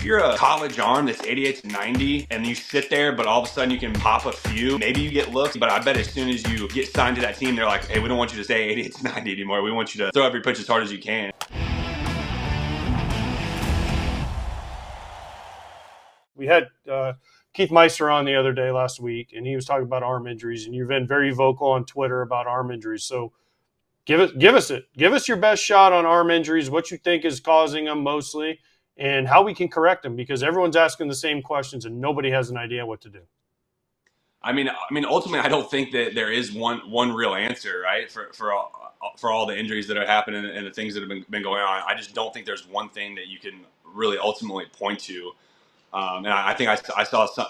if you're a college arm that's 88 to 90 and you sit there, but all of a sudden you can pop a few, maybe you get looks, but I bet as soon as you get signed to that team, they're like, hey, we don't want you to stay 88 to 90 anymore. We want you to throw every pitch as hard as you can. We had Keith Meister on the other day last week, and he was talking about arm injuries, and you've been very vocal on Twitter about arm injuries. So give us your best shot on arm injuries, what you think is causing them mostly, and how we can correct them, because everyone's asking the same questions and nobody has an idea what to do. I mean, ultimately, I don't think that there is one real answer, right? For all the injuries that are happening and the things that have been going on. I just don't think there's one thing that you can really ultimately point to. And I think I saw some,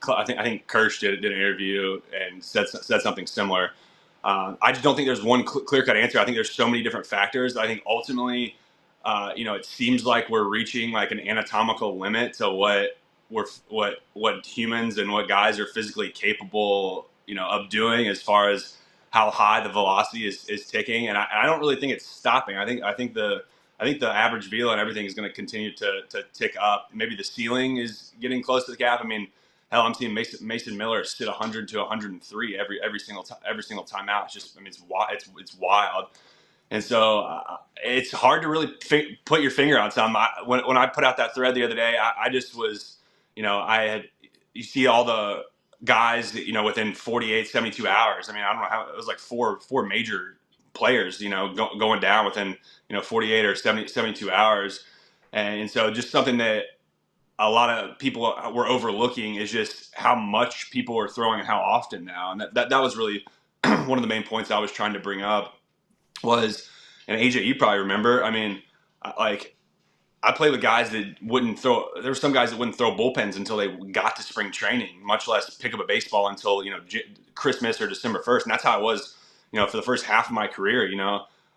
I think Kirsch did an interview and said something similar. I just don't think there's one clear cut answer. I think there's so many different factors. I think ultimately, it seems like we're reaching like an anatomical limit to what humans and what guys are physically capable, of doing as far as how high the velocity is ticking. And I don't really think it's stopping. I think the average velo and everything is going to continue to tick up. Maybe the ceiling is getting close to the cap. I mean, hell, I'm seeing Mason Miller sit 100 to 103 every single time out. It's just, it's wild. And so it's hard to really put your finger on something. When I put out that thread the other day, I just was, you see all the guys that, within 48, 72 hours. I mean, I don't know how, it was like four major players, going down within, 48 or 72 hours. And so just something that a lot of people were overlooking is just how much people are throwing and how often now. And that was really one of the main points I was trying to bring up was, and AJ, you probably remember, I mean, like, I played with guys that wouldn't throw. There were some guys that wouldn't throw bullpens until they got to spring training, much less pick up a baseball until Christmas or December 1st. And that's how it was, for the first half of my career.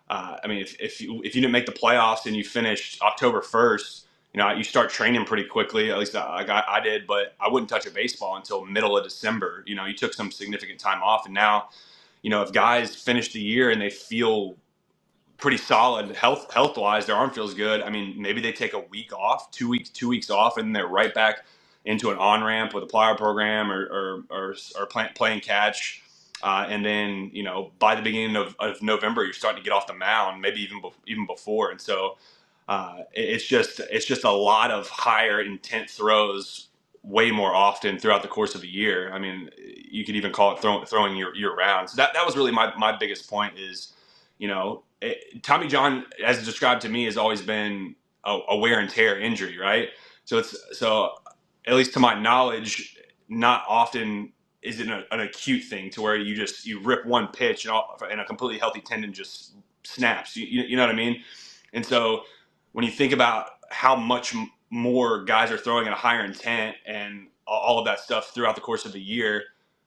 I mean, if you didn't make the playoffs and you finished October 1st, you start training pretty quickly. At least I did, but I wouldn't touch a baseball until middle of December. You took some significant time off, and now, if guys finish the year and they feel pretty solid health wise, their arm feels good. I mean, maybe they take a week off, 2 weeks off, and they're right back into an on ramp with a plyo program or playing catch. And then, by the beginning of November, you're starting to get off the mound, maybe even before. And so it's just a lot of higher intent throws way more often throughout the course of a year. I mean, you could even call it throwing year round. So that was really my biggest point is, Tommy John, as described to me, has always been a wear and tear injury, right? So at least to my knowledge, not often is it an acute thing to where you rip one pitch and a completely healthy tendon just snaps. You know what I mean? And so when you think about how much more guys are throwing at a higher intent and all of that stuff throughout the course of a year,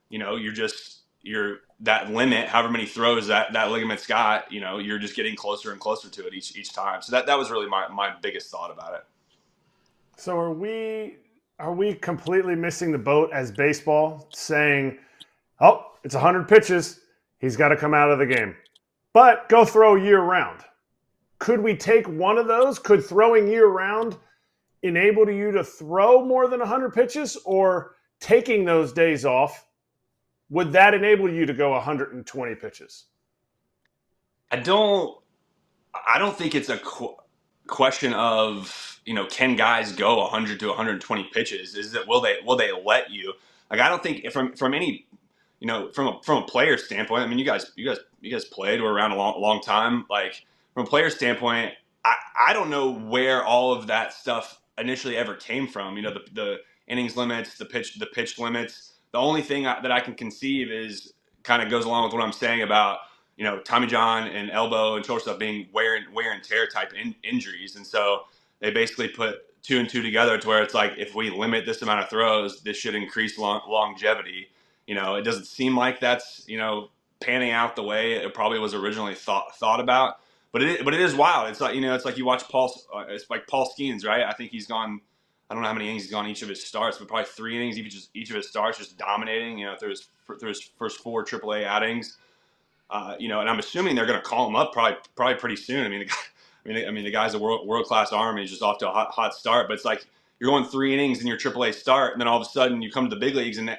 you're that limit, however many throws that ligament's got, you're just getting closer and closer to it each time. So that was really my biggest thought about it. So are we completely missing the boat as baseball, saying, oh, it's 100 pitches, he's got to come out of the game, but go throw year round? Could we take one of those? Could throwing year round enable you to throw more than 100 pitches, or taking those days off, would that enable you to go 120 pitches? I don't think it's a question of, can guys go 100 to 120 pitches? Is that will they let you? Like, I don't think from any, from a player standpoint. I mean, you guys played, were around a long time. Like, from a player standpoint, I don't know where all of that stuff initially ever came from. The innings limits, the pitch limits. The only thing that I can conceive is kind of goes along with what I'm saying about, Tommy John and elbow and shoulder stuff being wear and tear type injuries. And so they basically put two and two together to where it's like, if we limit this amount of throws, this should increase longevity. It doesn't seem like that's, panning out the way it probably was originally thought about. But it is wild. It's like, it's like you watch it's like Paul Skeens, right? I think he's gone, I don't know how many innings he's gone each of his starts, but probably 3 innings each of his starts, just dominating, through his first 4 AAA outings. And I'm assuming they're going to call him up probably pretty soon. I mean, the guy's a world class arm. He's just off to a hot start. But it's like, you're going 3 innings in your AAA start, and then all of a sudden you come to the big leagues, and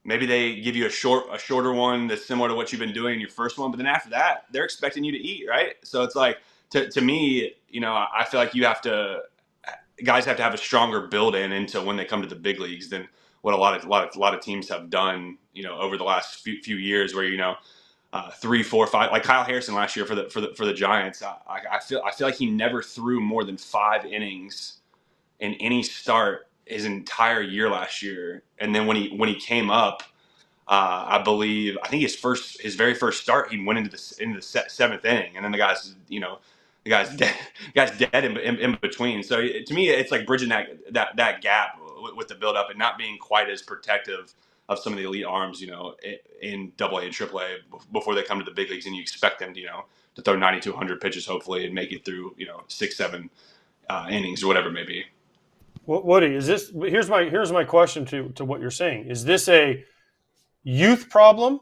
maybe they give you a shorter one that's similar to what you've been doing in your first one, but then after that, they're expecting you to eat, right? So it's like to me, I feel like guys have to have a stronger build in into when they come to the big leagues than what a lot of teams have done, over the last few years, where 3, 4, 5, like Kyle Harrison last year for the Giants. I feel like he never threw more than 5 innings in any start his entire year last year, and then when he came up, I think his very first start, he went into the seventh inning, and then the guy's dead in between. So to me, it's like bridging that gap with the build up and not being quite as protective of some of the elite arms, in Double A and Triple A before they come to the big leagues, and you expect them, to throw 9,200 pitches hopefully and make it through, 6, 7 innings or whatever it may be. Woody, is this? Here's my question to what you're saying. Is this a youth problem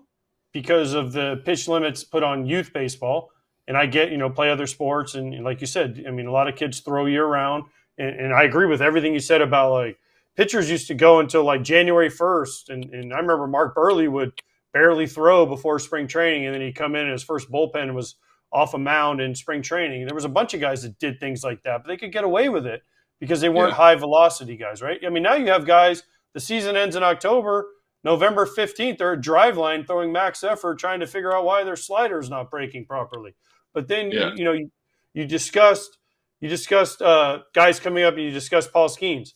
because of the pitch limits put on youth baseball? And I get, play other sports, and like you said, I mean, a lot of kids throw year round, and I agree with everything you said about like pitchers used to go until like January 1st, and I remember Mark Burley would barely throw before spring training, and then he'd come in and his first bullpen was off a mound in spring training. And there was a bunch of guys that did things like that, but they could get away with it because they weren't high velocity guys, right? I mean, now you have guys, the season ends in October, November 15th, they're at driveline throwing max effort trying to figure out why their slider is not breaking properly. But then, you discussed guys coming up, and you discussed Paul Skeens.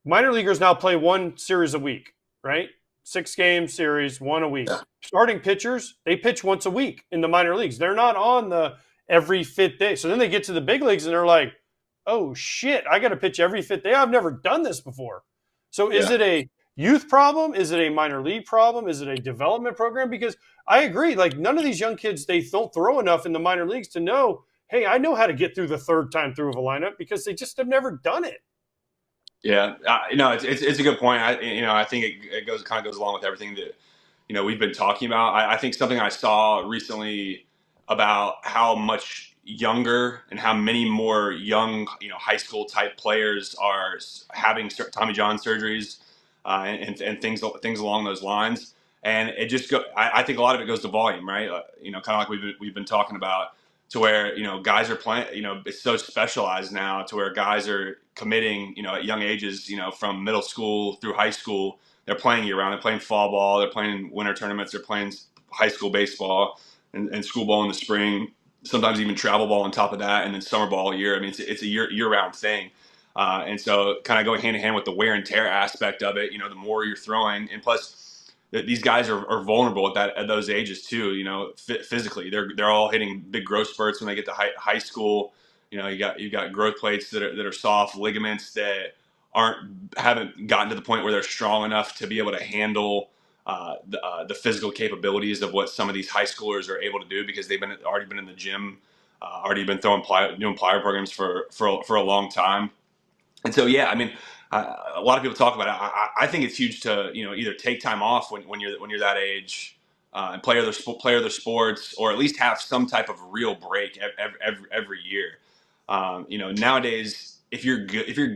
Minor leaguers now play one series a week, right? 6-game series, one a week. Yeah. Starting pitchers, they pitch once a week in the minor leagues. They're not on the every fifth day. So then they get to the big leagues, and they're like, oh, shit, I got to pitch every fifth day. I've never done this before. So is it a youth problem? Is it a minor league problem? Is it a development program? Because I agree, like none of these young kids, they don't throw enough in the minor leagues to know, hey, I know how to get through the third time through of a lineup because they just have never done it. Yeah, it's a good point. I think it goes along with everything that we've been talking about. I think something I saw recently about how much younger and how many more young high school type players are having Tommy John surgeries and things along those lines. And it just I think a lot of it goes to volume, right? Kind of like we've been talking about, to where guys are playing. It's so specialized now to where guys are committing at young ages. From middle school through high school, they're playing year round. They're playing fall ball. They're playing winter tournaments. They're playing high school baseball and school ball in the spring. Sometimes even travel ball on top of that, and then summer ball all year. I mean, it's a year round thing. And so kind of going hand in hand with the wear and tear aspect of it, the more you're throwing, and plus these guys are vulnerable at those ages too, physically. They're all hitting big growth spurts when they get to high school. You got growth plates that are soft, ligaments that haven't gotten to the point where they're strong enough to be able to handle the physical capabilities of what some of these high schoolers are able to do, because they've already been in the gym, already been doing plyo programs for a long time. And so, I mean, a lot of people talk about it. I think it's huge to either take time off when you're that age, and play other sports, or at least have some type of real break every year. Nowadays, if you're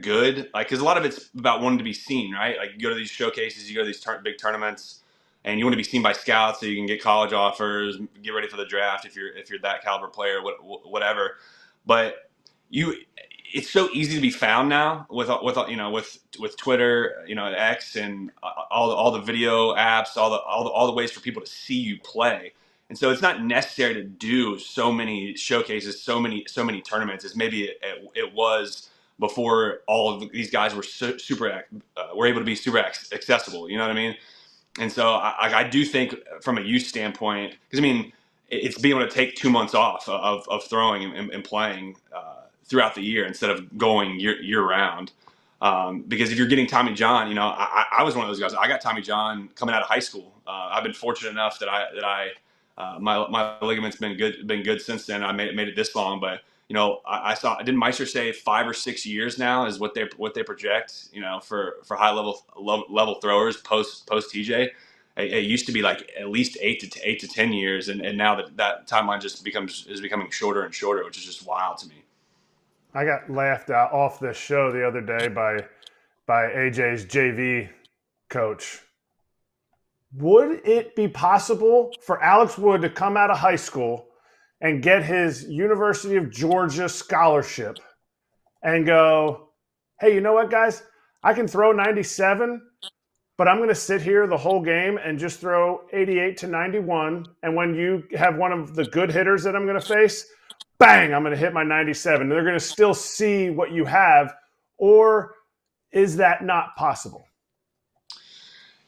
good, like, because a lot of it's about wanting to be seen, right? Like, you go to these showcases, you go to these big tournaments, and you want to be seen by scouts so you can get college offers, get ready for the draft if you're that caliber player, whatever. But it's so easy to be found now with Twitter, X, and all the video apps, all the ways for people to see you play. And so it's not necessary to do so many showcases, so many tournaments as maybe it was before all of these guys were were able to be super accessible. You know what I mean? And so I do think from a youth standpoint, because I mean, it's being able to take 2 months off of throwing and playing throughout the year instead of going year round. Because if you're getting Tommy John, I was one of those guys. I got Tommy John coming out of high school. I've been fortunate enough that my ligaments been good since then. I made it this long, but didn't Meister say 5 or 6 years now is what they project, for high level throwers post TJ. It used to be like at least 8 to 10 years, and now that timeline is becoming shorter and shorter, which is just wild to me. I got laughed out off this show the other day by AJ's JV coach. Would it be possible for Alex Wood to come out of high school and get his University of Georgia scholarship and go, hey, you know what, guys? I can throw 97, but I'm going to sit here the whole game and just throw 88 to 91. And when you have one of the good hitters that I'm going to face, bang, I'm going to hit my 97. And they're going to still see what you have. Or is that not possible?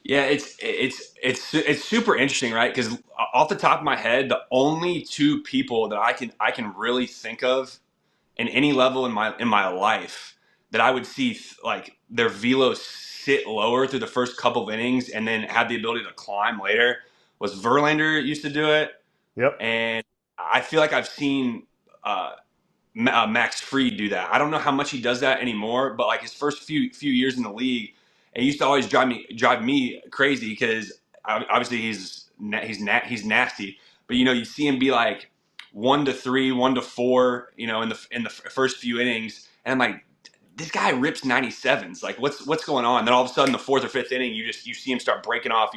Yeah, it's super interesting, right? Because off the top of my head, the only two people that I can really think of in any level in my life that I would see like their velo sit lower through the first couple of innings and then have the ability to climb later was Verlander used to do it, Yep. and I feel like I've seen uh, Max Fried do that. I don't know how much he does that anymore, but like his first few years in the league, it used to always drive me crazy because obviously he's nasty, but you see him be like 1-3, 1-4, in the first few innings, and I'm like, this guy rips 97s. Like what's going on? Then all of a sudden, the fourth or fifth inning, you see him start breaking off,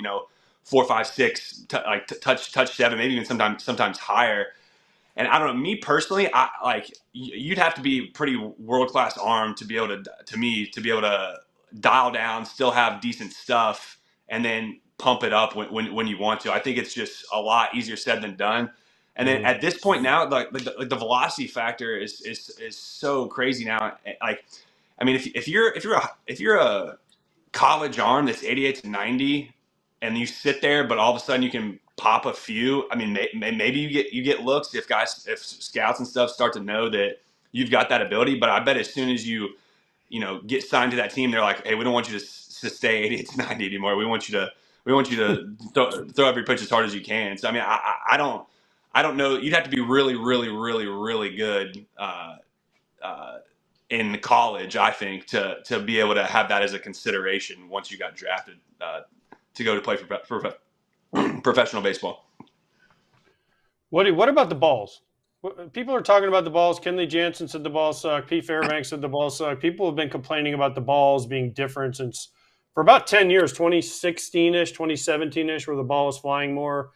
4, 5, 6, touch 7, maybe even sometimes higher. And I don't know, me personally, I like you'd have to be pretty world class arm to be able to dial down, still have decent stuff, and then pump it up when you want to. I think it's just a lot easier said than done. And then Mm-hmm. at this point now, the velocity factor is so crazy now. Like, I mean, if you're a college arm that's 88 to 90 and you sit there, but all of a sudden you can pop a few. I mean, maybe you get looks if scouts and stuff start to know that you've got that ability. But I bet as soon as you get signed to that team, they're like, hey, we don't want you to stay 88 to 90 anymore. We want you to throw every pitch as hard as you can. So I mean, I don't know. You'd have to be really, really, really, really good uh, in college, I think, to be able to have that as a consideration once you got drafted to go to play for professional baseball. What about the balls? People are talking about the balls. Kenley Jansen said the balls suck. Pete Fairbanks said the balls suck. People have been complaining about the balls being different since for about 10 years, 2016-ish, 2017-ish, where the ball is flying more.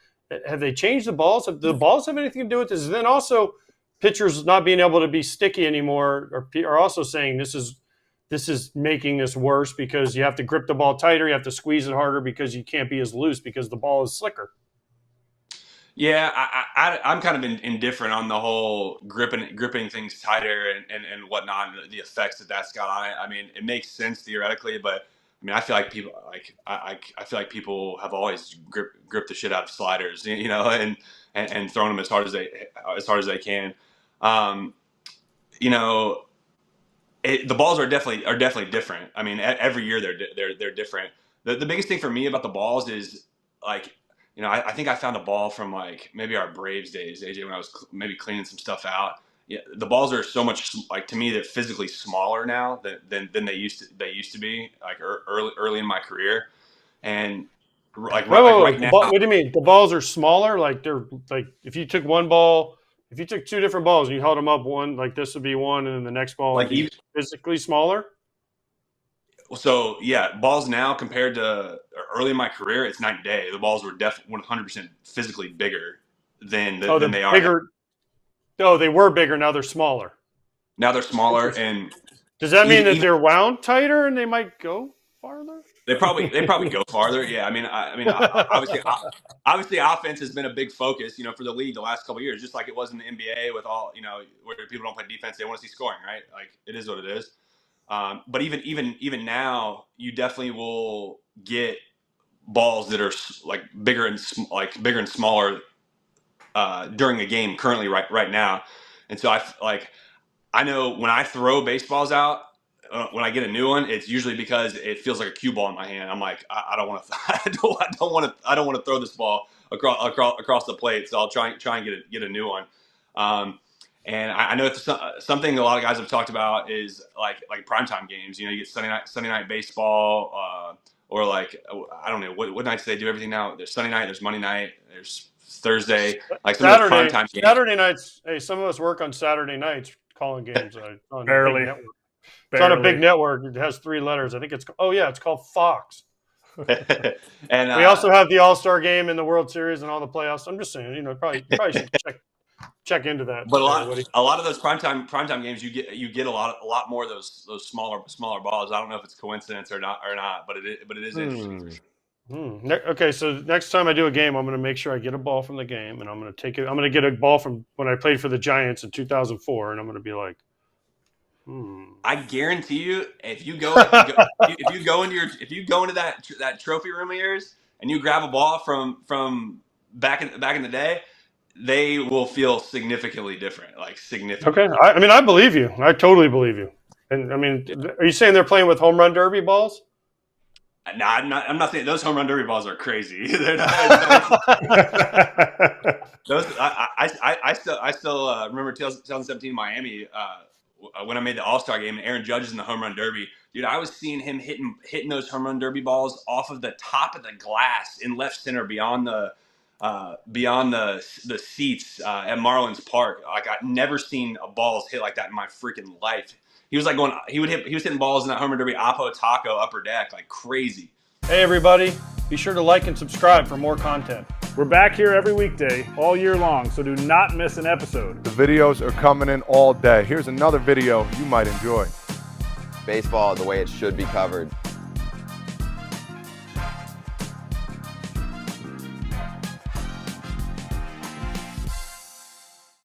Have they changed the balls? Have the balls have anything to do with this? And then also pitchers not being able to be sticky anymore are also saying this is making this worse because you have to grip the ball tighter, you have to squeeze it harder because you can't be as loose because the ball is slicker. Yeah, I'm kind of indifferent on the whole gripping things tighter and whatnot, and the effects that's got on it. I mean, it makes sense theoretically, but I mean, I feel like people I feel like people have always gripped the shit out of sliders, and thrown them as hard as they can. Um, you know, the balls are definitely different. I mean, every year they're different. The biggest thing for me about the balls is like, I think I found a ball from like maybe our Braves days, AJ, when I was maybe cleaning some stuff out. Yeah, the balls are so much like to me they're physically smaller now than they used to be like early in my career, and like Wait, wait, right wait. now. What do you mean? The balls are smaller? Like they're like if you took one ball, if you took two different balls and you held them up, one like this would be one, and then the next ball would Like be even physically smaller. So yeah, balls now compared to early in my career, it's night and day. The balls were 100% physically bigger than Oh, than they're they are now. bigger. Oh, they were bigger. Now they're smaller. Now they're smaller, Interesting. and Does that mean that even they're wound tighter and they might go farther? they probably go farther. Yeah, I mean, obviously, offense has been a big focus, for the league the last couple of years, just like it was in the NBA with all, where people don't play defense, they want to see scoring, right? Like it is what it is. But even now, you definitely will get balls that are like bigger and smaller during a game currently right now, and so I know when I throw baseballs out. When I get a new one, it's usually because it feels like a cue ball in my hand. I'm like, I don't want to, I don't want to throw this ball across the plate. So I'll try and get a new one. And I know it's something a lot of guys have talked about is like primetime games. You get Sunday night baseball, or like I don't know what nights they do everything now. There's Sunday night, there's Monday night, there's Thursday, like some of those primetime games. Saturday nights. Hey, some of us work on Saturday nights. calling games on Barely. a big network. It's on a big network. It has 3 letters. I think it's it's called Fox. And We also have the All-Star game in the World Series and all the playoffs. I'm just saying, you probably should check into that. But a lot of those primetime games, you get a lot more of those smaller balls. I don't know if it's coincidence or not, but it is interesting. Okay, so next time I do a game, I'm going to make sure I get a ball from the game, and I'm going to take it. I'm going to get a ball from when I played for the Giants in 2004, and I'm going to be like, I guarantee you, if you go into that trophy room of yours and you grab a ball from back in the day, they will feel significantly different. Like significantly. Okay, I believe you. I totally believe you. And are you saying they're playing with home run derby balls? No, I'm not saying those home run derby balls are crazy. They're not. Those I still remember 2017 Miami when I made the All-Star game and Aaron Judge is in the home run derby. Dude, I was seeing him hitting those home run derby balls off of the top of the glass in left center beyond the seats at Marlins Park. Like I've never seen balls hit like that in my freaking life. He was hitting balls in that home run derby, Apo Taco upper deck like crazy. Hey everybody, be sure to like and subscribe for more content. We're back here every weekday, all year long, so do not miss an episode. The videos are coming in all day. Here's another video you might enjoy. Baseball the way it should be covered.